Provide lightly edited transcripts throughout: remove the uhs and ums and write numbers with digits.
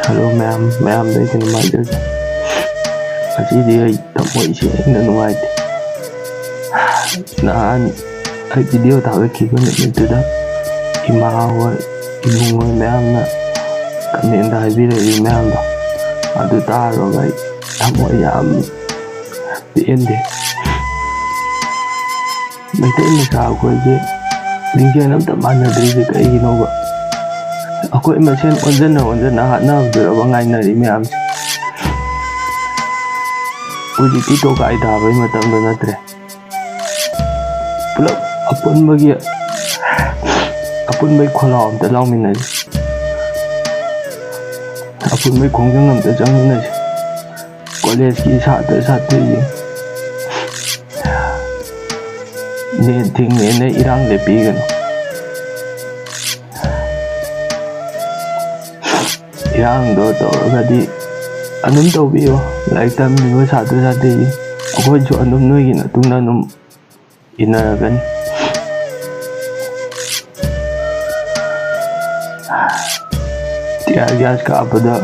Hello ma'am đây thì máy đây. Chỉ đi ai tập hội sẽ nên ngoài na ai video tao cái kia mình từ đó imao imong ma'am na kami dahil video ma'am đó adu ta rồi cái tập hội yam di end mấy tên mình sao coi chứ linh chơi lắm tận ban giờ đi cái gì nó vậy aku imagine onzen na hana dura bangai na ri me am uji ti to kai da bai matam da natre pula apun bai khola am ta law min na apun bai khong jang am ta jang min na college ki sa ti ne thing ne irang le pi gan yang do to ga di anum to bi yo like tam ni go sa ti ko jo anum noi gi na tung na num ina gan tiar gas ka pada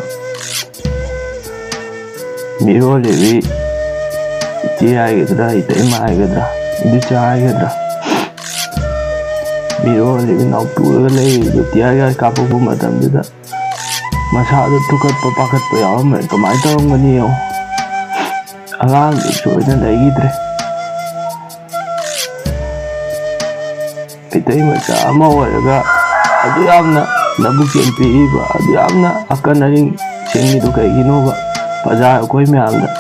miro le vi ti ai ga da ite mai ga da di cha ai ga da miro le vi nau tu ga le tiar gas ka pu ma tam da masado tukat papakat pa yaw man kamay tawang maniyo alang so na daigidre itay masa mawalaga adu yamna nabukin piiba adu yamna akan na rin singi to kay Ginoo paja koy mayamna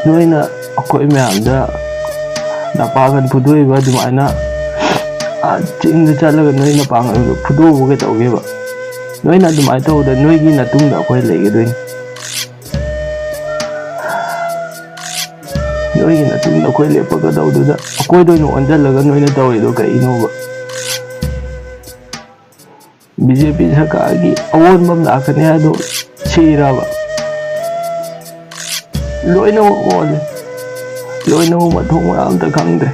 noy na ako'y mayamda napakan pudoy ba dumana ching da chalaga noi na pang phudo bu ke tawge ba noi na dumai taw da noi gi na tung da koi lege doin noi gi na tung da koi le pa ga daw da koi doi no anjal laga noi na taw do kai no ba BJP sarkar gi awon bam la ka ne do chira ba loi no ma thong ma am ta khang de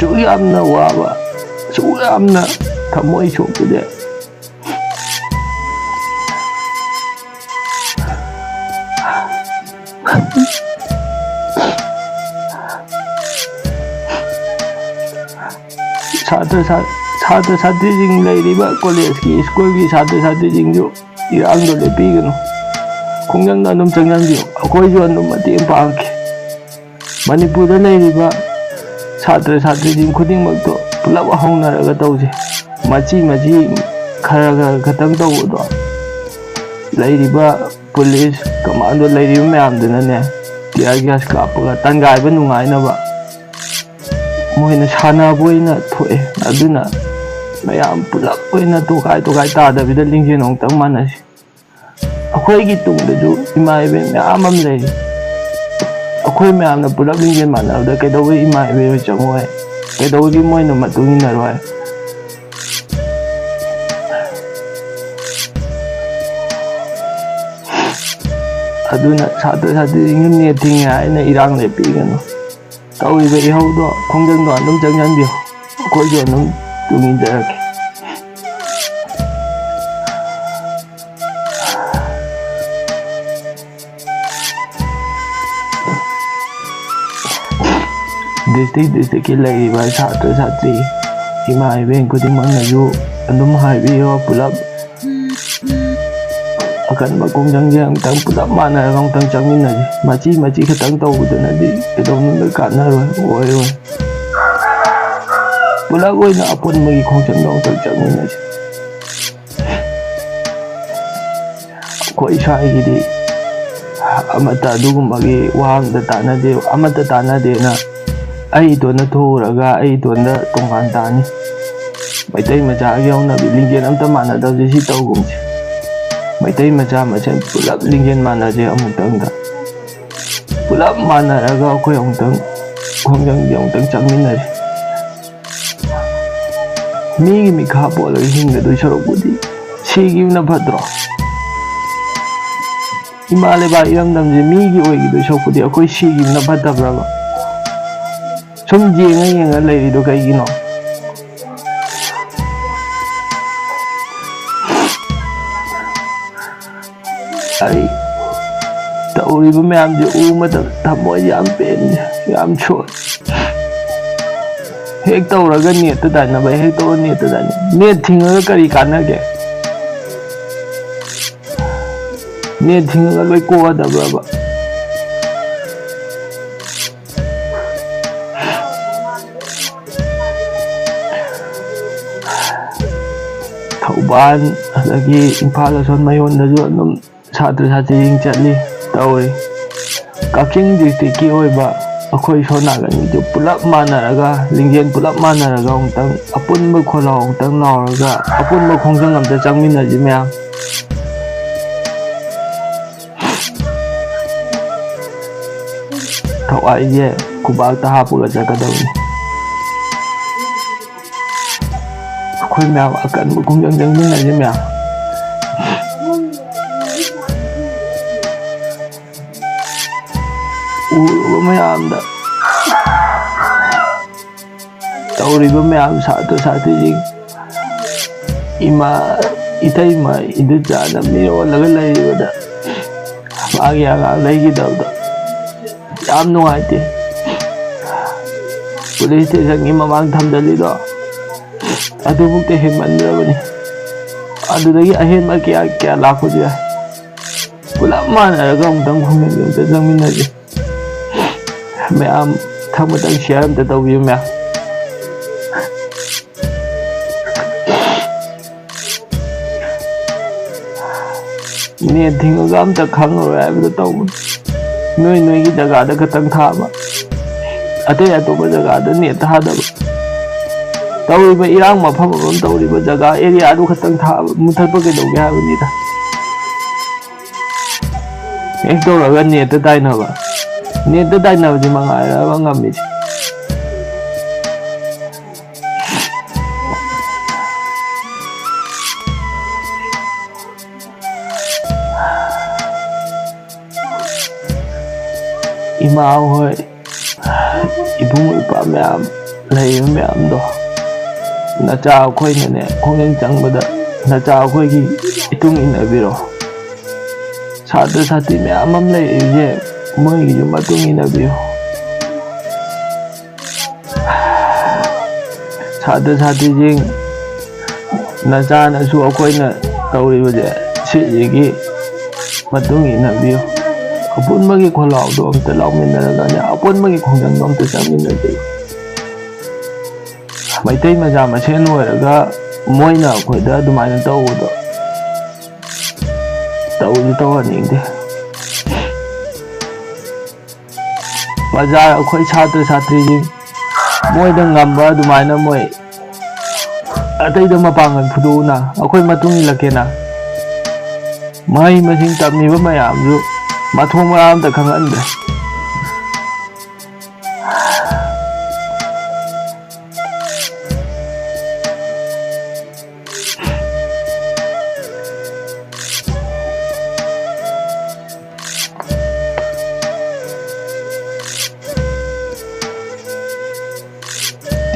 chú em na waba chú em na thamoi chok de Satu jing lai riba college ki school ki satu jing jo irang do le pi gano kongjang na num changjang dio akoi jo num mati empang ki Manipur da lai riba Satu jing khuding mak to pulap ahong na raga tau je machi khara khatang tau do lai riba police commando lai riba mayam duna ne tiar gas ka pa tan gai ba nungai na ba moina sana boina thoe aduna mayam pulap boina to kai ta da bi da lingje nong tang mana si akhoi gi tung da ju imai be mayam am lai akhoi mayam na pulap lingje mana da kai do imai be changoi kai do gi moi na matung na roi aduna satu ingin ne ting ai na irang le pi gano tau be hau do khongjang do num changjan dio ko jo num tungin da ki district ki lai ba satu imai ben ko ding mang na ju anum hai bi ho pulap akan ba kongjang jang tang pulap mana rong tang changmin na ji machi khatang tau du na di ke dong nung ka na oi pulap oi na apon magi kongjang dong tang changmin na ji ko isai gi di amata dugum bagi wang da tana de na ai to na thoraga ai to na tonghan tani mai tai ma ja yaw na bi linggen am ta mana da ji si tau gum ji mai tai ma ja pulap linggen mana je amuk tang da pulap mana raga ko yong tang changmin na ji mi kha bo la hing da do chorok budi si gi na bhadro imale ba iram dam je mi gi oi gi do chok budi akoi si gi na bhadra ba sum jenga yenga leirido kaigino ai tauriba mayam je umada thamoy yam pen yam chot hek tauraga net ta na ba hek taur net ta net thinga kari kana ge net thinga loi ko da ba Thauban adagi Imphal ason mayon da jo num Satra Satri jing chatli tauri Kaking district ki oiba akhoi sonagani jo pulap manaraga linggen pulap manaraga ongtang apunba khola ongtang nauraga apunba khongjang amta changminaji myam thawai je kubak ta hapuga jakadawni akhoi myam akan bu khongjang changminaji myam mayam da tauriba mayam Satra Satri jing ima itai ma idu jana miro laga laiba da magi aga laigi da yam nuaite police station gi mamang thamdali do adu bukte hen mandrabani adu dagi ahen ma kya kya lakho ja pulap manaraga ongtang khongeng ta jangminaji ma'am थमतंग share अमता तौबियो ma'am net थिंगा अमता खंगरो हाइबदो तौब नोई नोई की जगह दा खतंग थाबा अतै अतोबा जगह दा नेट थादबा तौरिबा इरांग मफम अमम तौरिबा जगह एरिया दु खतंग थाबा मुथलपा केदौगे हाबनिदा एक तौरगा नेट दाइनबा नेट दाइनबदि मंगायराबा ngami지 ima hoi ibung ipa myam lei myam do na cha khoi ne khongjang changbada na cha khoi gi itung inabiro Satra Satri myam am lei je moi gi matung inabiro Satra Satri jing na cha na su khoi na tauriba je si gi matung inabiro apun magi kholau do amta lauminaraga ne apun magi khongjang do amta changminade maitai maja masen oiraga moina khoida adumaina tawudo tawudu tawaningde bajar akhoi Satra Satri jing moida ngamba adumaina moi ataida mapangan phuduna akhoi matung ilakena mai masing tamniba mayam ju mathong mayam ta khangan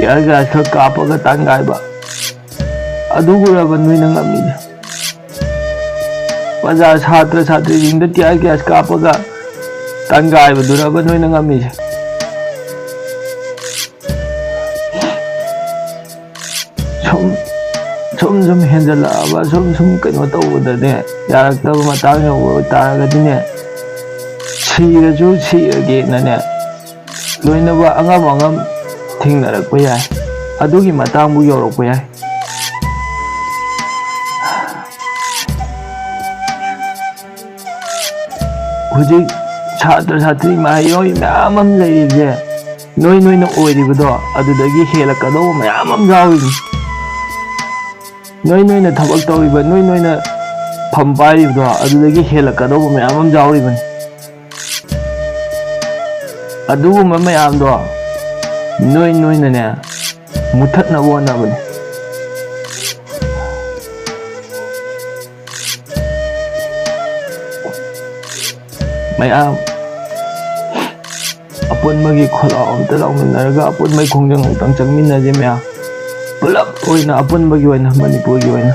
tiar gas ka kapaga tangai ba adugura banui nang ami bajar Satra Satri jing da tiar gas kapaga tangai ba dura banui nang ami sum hendala ba sum kano tawda ne yaraktaba matang yo taraga ne sira ju sirage na ne loina ba angam thingnarakpa yai adugi matangbu yorakpa yai hujik Satra Satri mahayoi mayam am leirije noi na oiribado adudagi helakadawa mayam am yawini noi na thabak tawriba noi na pham pairibado adudagi helakadawa mayam am yawribani adugumba mayam do noi na ne muthatna wona bane mayam ꯑꯄꯨꯟꯕꯒꯤ ꯈꯣꯜꯂꯥꯎ ꯑꯝꯇ ꯂꯥꯎꯃꯤꯟꯅꯔꯒ ꯑꯄꯨꯟꯕꯒꯤ ꯈꯣꯡꯖꯪ ꯑꯃꯨꯛꯇꯪ ꯆꯪꯃꯤꯟꯅꯁꯦ ꯃꯌꯥꯝ ꯄꯨꯂꯞ ꯑꯣꯏꯅ ꯑꯄꯨꯟꯕꯒꯤ ꯑꯣꯏꯅ ꯃꯅꯤꯄꯨꯔꯒꯤ ꯑꯣꯏꯅ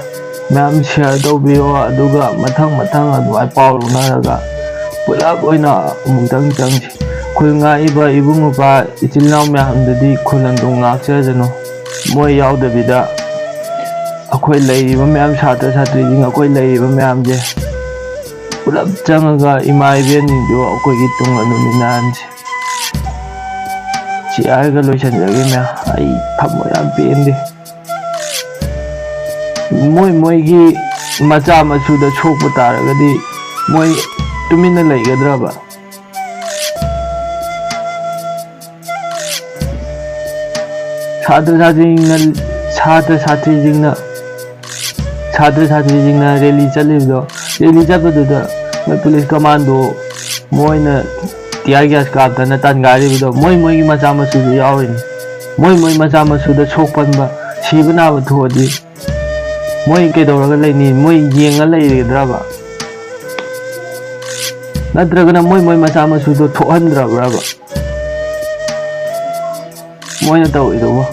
ꯃꯌꯥꯝ ꯁꯤꯌꯔ ꯇꯧꯕꯤꯌꯣ ꯑꯗꯨꯒ ꯃꯊꯪ ꯑꯗꯨꯃꯥꯏꯅ ꯄꯥꯎ ꯂꯧꯅꯔꯒ ꯄꯨꯂꯞ ꯑꯣꯏꯅ ꯑꯃꯨꯛꯇꯪ ꯆꯪꯁꯤ ꯈꯨꯜ ꯉꯥꯛꯏꯕ ꯏꯕꯨꯡ ꯏꯄ꯭ꯋꯥ ꯏꯆꯤꯜ ꯏꯅꯥꯎ ꯃꯌꯥꯝꯗꯨꯗꯤ ꯈꯨꯜ ꯑꯗꯨꯝ ꯉꯥꯛꯆꯖꯅꯨ ꯃꯣꯏ ꯌꯥꯎꯗꯕꯤꯗ ꯑꯩꯈꯣꯏ ꯂꯩꯔꯤꯕ ꯃꯌꯥꯝ ꯁꯥꯇ꯭ꯔ ꯁꯥꯇ꯭ꯔꯤꯁꯤꯡ ꯑꯩꯈꯣꯏ ꯂꯩꯔꯤꯕ ꯃꯌꯥꯝꯁꯦ ꯄꯨꯂꯞ ꯆꯪꯉꯒ ꯏꯃꯥ ꯏꯕꯦꯟꯁꯤꯡꯗꯨ ꯑꯩꯈꯣꯏꯒꯤ ꯇꯨꯡ ꯑꯗꯨꯝ ꯏꯟꯅꯍꯟꯁꯤ ꯁꯤ ꯍꯥꯏꯔꯒ ꯂꯣꯏꯁꯤꯟꯖꯔꯒꯦ ꯃꯌꯥꯝ ꯑꯩ ꯊꯝꯃꯣꯏ ꯌꯥꯝ ꯄꯦꯟꯗꯦ ꯃꯣꯏꯒꯤ ꯃꯆꯥ ꯃꯁꯨꯗ ꯁꯣꯛꯄ ꯇꯥꯔꯒꯗꯤ ꯃꯣꯏ ꯇꯨꯃꯤꯟꯅ ꯂꯩꯒꯗ꯭ꯔꯕ ꯁꯥꯇ꯭ꯔ ꯁꯥꯇ꯭ꯔꯤꯁꯤꯡꯅ ꯔꯦꯂꯤ ꯆꯠꯂꯤꯕꯗꯣ ꯔꯦꯂꯤ ꯆꯠꯄꯗꯨꯗ ꯃꯣꯏ ꯄꯨꯂꯤꯁ ꯀꯃꯥꯟꯗꯣ ꯃꯣꯏꯅ ꯇꯤꯌꯥꯔ ꯒ꯭ꯌꯥꯁ ꯀꯥꯞꯇꯅ ꯇꯥꯟꯒꯥꯏꯔꯤꯕꯗꯣ ꯃꯣꯏꯒꯤ ꯃꯆꯥ ꯃꯁꯨꯁꯨ ꯌꯥꯎꯔꯤꯅꯤ ꯃꯣꯏ ꯃꯆꯥ ꯃꯁꯨꯗ ꯁꯣꯛꯄꯟꯕ ꯁꯤꯕ ꯅꯥꯕ ꯊꯣꯛꯑꯗꯤ ꯃꯣꯏ ꯀꯩꯗꯧꯔꯒ ꯂꯩꯅꯤ ꯃꯣꯏ ꯌꯦꯡꯉ ꯂꯩꯒꯗ꯭ꯔꯕ ꯅꯠꯇ꯭ꯔꯒꯅ ꯃꯣꯏ ꯃꯆꯥ ꯃꯁꯨꯗꯣ ꯊꯣꯛꯍꯟꯗ꯭ꯔꯕ꯭ꯔꯕ ꯃꯣꯏꯅ ꯇꯧꯔꯤꯗꯨꯕꯨ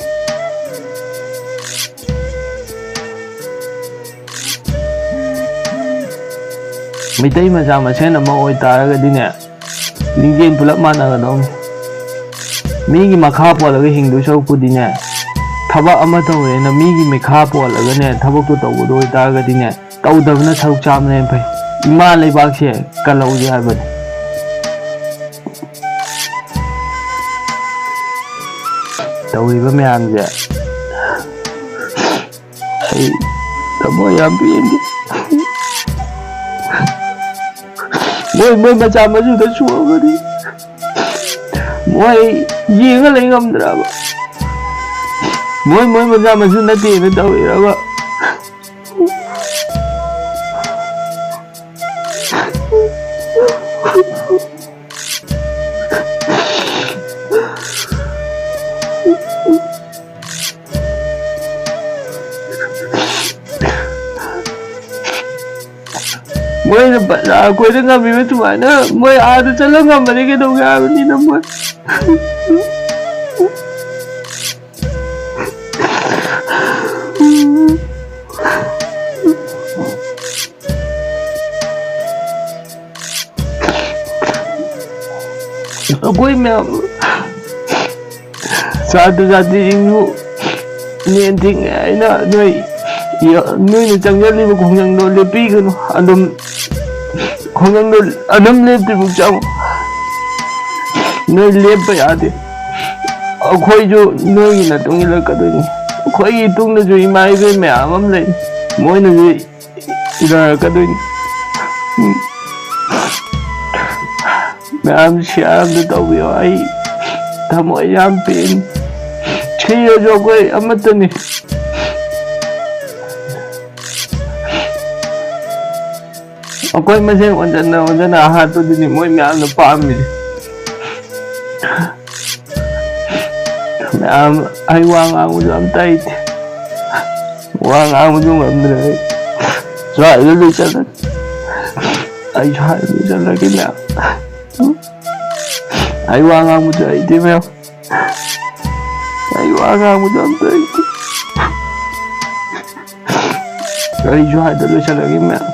ꯃꯩꯇꯩ ꯃꯆꯥ ꯃꯁꯦꯟ ꯑꯃ ꯑꯣꯏꯇꯥꯔꯒꯗꯤꯅꯦ ꯂꯤꯡꯖꯦꯜ ꯄꯨꯂꯞ ꯃꯥꯟꯅꯒꯗꯧꯅꯤ ꯃꯤꯒꯤ ꯃꯈꯥ ꯄꯣꯜꯂꯒ ꯍꯤꯡꯗꯣꯏ ꯁꯔꯨꯛꯄꯨꯗꯤꯅꯦ ꯊꯕꯛ ꯑꯃ ꯇꯧꯔꯦꯅ ꯃꯤꯒꯤ ꯃꯈꯥ ꯄꯣꯜꯂꯒꯅꯦ ꯊꯕꯛꯇꯣ ꯇꯧꯕꯗꯣ ꯑꯣꯏꯇꯥꯔꯒꯗꯤꯅꯦ ꯇꯧꯗꯕꯅ ꯁꯔꯨꯛ ꯆꯥꯝꯃꯅ ꯍꯦꯟꯅ ꯐꯩ ꯏꯃꯥ ꯂꯩꯕꯥꯛꯁꯦ ꯀꯜꯍꯧꯁꯦ ꯍꯥꯏꯕꯅꯤ ꯇꯧꯔꯤꯕ ꯃꯌꯥꯝꯁꯦ ꯑꯩ ꯊꯃꯣꯏ ꯌꯥꯝ ꯄꯦꯟꯗꯦ ꯃꯣꯏ ꯃꯆꯥ ꯃꯁꯨꯗ ꯁꯣꯛꯑꯒꯗꯤ ꯃꯣꯏ ꯌꯦꯡꯉ ꯂꯩ ꯉꯝꯗ꯭ꯔꯕ ꯃꯣꯏ ꯃꯆꯥ ꯃꯁꯨ ꯅꯠꯇꯦꯅ ꯇꯧꯔꯤꯔꯕ ꯃꯣꯏꯅ ꯑꯩꯈꯣꯏꯗ ꯉꯝꯃꯤꯕ ꯁꯨꯃꯥꯏꯅ ꯃꯣꯏ ꯑꯥꯗ ꯆꯠꯂ ꯉꯝꯕꯗꯤ ꯀꯩꯗꯧꯒꯦ ꯍꯥꯏꯕꯅꯤꯅ ꯃꯣꯏ ꯑꯩꯈꯣꯏ ꯃꯌꯥꯝ ꯁꯥꯇ꯭ꯔ ꯁꯥꯇ꯭ꯔꯤꯁꯤꯡꯁꯨ ꯅꯦꯟ ꯊꯤꯡꯉꯦ ꯑꯩꯅ ꯅꯣꯏꯅ ꯆꯪꯁꯤꯜꯂꯤꯕ ꯈꯣꯡꯖꯪꯗꯣ ꯂꯦꯞꯄꯤꯒꯅꯨ ꯑꯗꯨꯝ ꯈꯣꯡꯖꯪꯗꯣ ꯑꯗꯨꯝ ꯂꯦꯞꯇ꯭ꯔꯤꯐꯥꯎ ꯆꯪꯉꯨ ꯅꯣꯏ ꯂꯦꯞꯄ ꯌꯥꯗꯦ ꯑꯩꯈꯣꯏꯁꯨ ꯅꯣꯏꯒꯤ ꯃꯇꯨꯡ ꯏꯜꯂꯛꯀꯗꯣꯏꯅꯤ ꯑꯩꯈꯣꯏꯒꯤ ꯇꯨꯡꯗꯁꯨ ꯏꯃꯥ ꯏꯕꯦꯟ ꯃꯌꯥꯝ ꯑꯃ ꯂꯩ ꯃꯣꯏꯅꯁꯨ ꯏꯟꯅꯔꯛꯀꯗꯣꯏꯅꯤ ꯃꯌꯥꯝ ꯁꯤꯌꯥꯔ ꯑꯝꯇ ꯇꯧꯕꯤꯌꯣ ꯑꯩ ꯊꯃꯣꯏ ꯌꯥꯝ ꯄꯦꯟꯗꯦ ꯁꯤꯔꯁꯨ ꯑꯩꯈꯣꯏ ꯑꯃꯠꯇꯅꯤ ꯑꯩꯈꯣꯏ ꯃꯁꯦꯟ ꯑꯣꯟꯖꯟꯅ ꯍꯥꯠꯄꯗꯨꯅꯤ ꯃꯣꯏ ꯃꯌꯥꯝꯅ ꯄꯥꯝꯃꯤꯁꯦ ꯃꯌꯥꯝ ꯑꯩ ꯋꯥ ꯉꯥꯡꯕꯁꯨ ꯑꯝꯇ ꯍꯩꯇꯦ ꯋꯥ ꯉꯥꯡꯕꯁꯨ ꯉꯝꯗ꯭ꯔꯦ ꯁ꯭ꯋꯥꯏꯗ ꯂꯣꯏꯁꯜꯂꯒꯦ ꯑꯩ ꯁ꯭ꯋꯥꯏꯗ ꯂꯣꯏꯁꯜꯂꯒꯦ ꯃꯌꯥꯝ ꯑꯩ ꯋꯥ ꯉꯥꯡꯕꯁꯨ ꯍꯩꯇꯦ ꯃꯌꯥꯝ ꯑꯩ ꯋꯥ ꯉꯥꯡꯕꯁꯨ ꯑꯝꯇ ꯍꯩꯇꯦ ꯑꯩ ꯁ꯭ꯋꯥꯏꯗ ꯂꯣꯏꯁꯜꯂꯒꯦ ꯃꯌꯥꯝ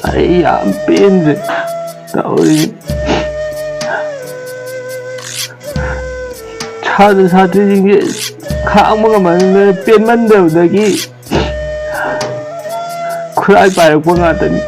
ꯑꯩ ꯌꯥꯝ ꯄꯦꯟꯗ꯭ꯔꯦ ꯇꯧꯔꯤꯁꯦ ꯁꯥꯇ꯭ꯔ ꯁꯥꯇ꯭ꯔꯤꯁꯤꯡꯁꯦ ꯈꯥꯡꯕ ꯉꯝꯃꯟꯗꯅ ꯄꯦꯟꯃꯟꯗꯕꯗꯒꯤ ꯈꯨꯔꯥꯏ ꯄꯥꯏꯔꯛꯄ ꯉꯥꯛꯇꯅꯤ